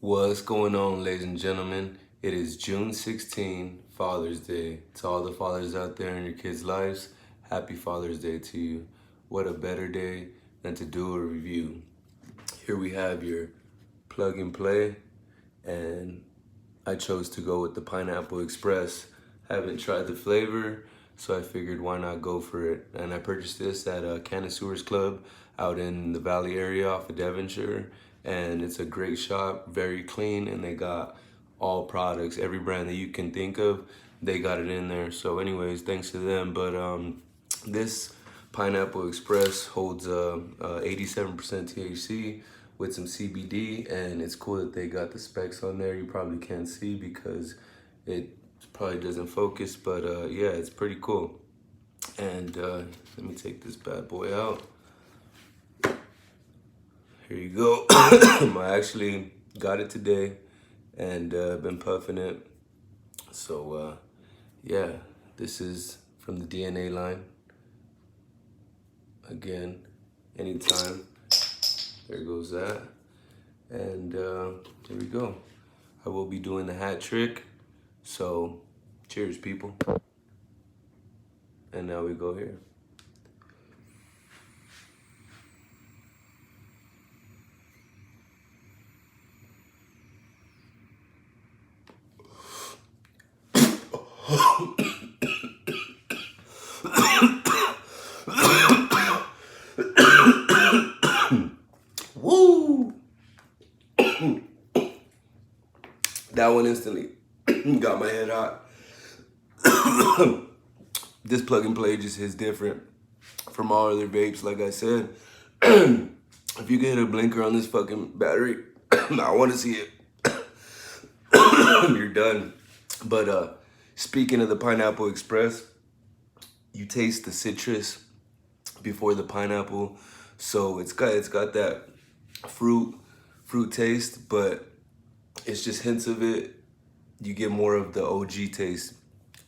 What's going on, ladies and gentlemen? It is June 16, Father's Day. To all the fathers out there in your kids' lives, happy Father's Day to you. What a better day than to do a review. Here we have your plug and play, and I chose to go with the Pineapple Express. Haven't tried the flavor, so I figured why not go for it. And I purchased this at a Connoisseurs Club out in the Valley area off of Devonshire. And it's a great shop, very clean, and they got all products, every brand that you can think of, they got it in there. So anyways, thanks to them. But this Pineapple Express holds 87% THC with some CBD, and it's cool that they got the specs on there. You probably can't see because it probably doesn't focus, but yeah, it's pretty cool. And let me take this bad boy out. Here you go. I actually got it today and been puffing it. So yeah, this is from the DNA line. Again, anytime. There goes that. And there we go. I will be doing the hat trick. So cheers, people. And now we go here. Woo! That one instantly got my head hot. This plug and play just hits different from all other vapes, like I said. If you get a blinker on this fucking battery, I want to see it. You're done. But speaking of the Pineapple Express, you taste the citrus before the pineapple, so it's got that fruit taste, but it's just hints of it. You get more of the OG taste.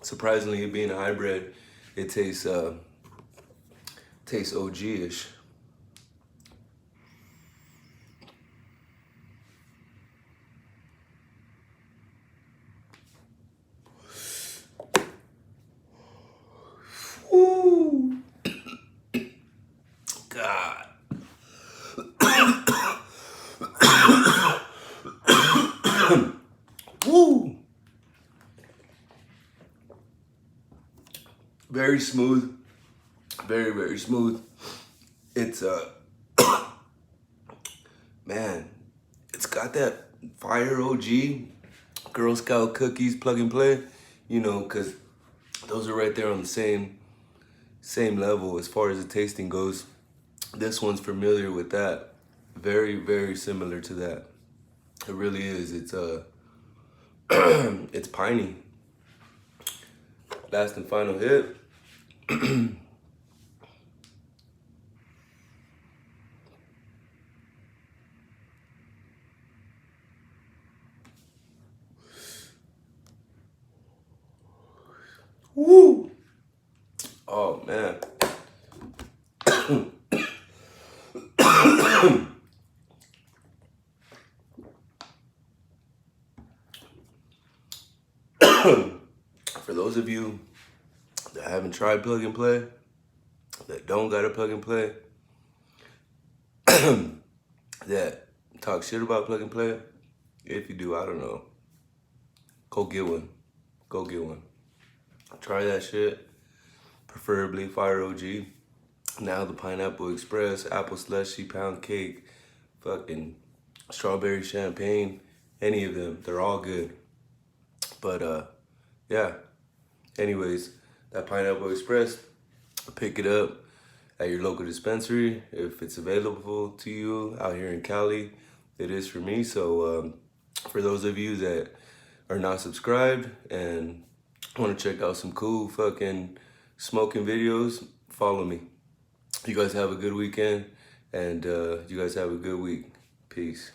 Surprisingly, it being a hybrid, it tastes OG-ish. Ooh. God. Woo. Very smooth. Very, very smooth. It's man, it's got that fire OG Girl Scout cookies plug and play, you know, because those are right there on the same level as far as the tasting goes. This one's familiar with that. Very, very similar to that. It really is. It's it's piney. Last and final hit. Woo! Oh man. For those of you that haven't tried plug and play, that don't got a plug and play, that talk shit about plug and play, if you do, I don't know, go get one. Go get one. Try that shit. Preferably Fire OG. Now the Pineapple Express, apple slushy, pound cake, fucking strawberry champagne, any of them, they're all good. But yeah. Anyways, that Pineapple Express, pick it up at your local dispensary if it's available to you out here in Cali. It is for me. So for those of you that are not subscribed and want to check out some cool fucking smoking videos, follow me. You guys have a good weekend, and you guys have a good week. Peace.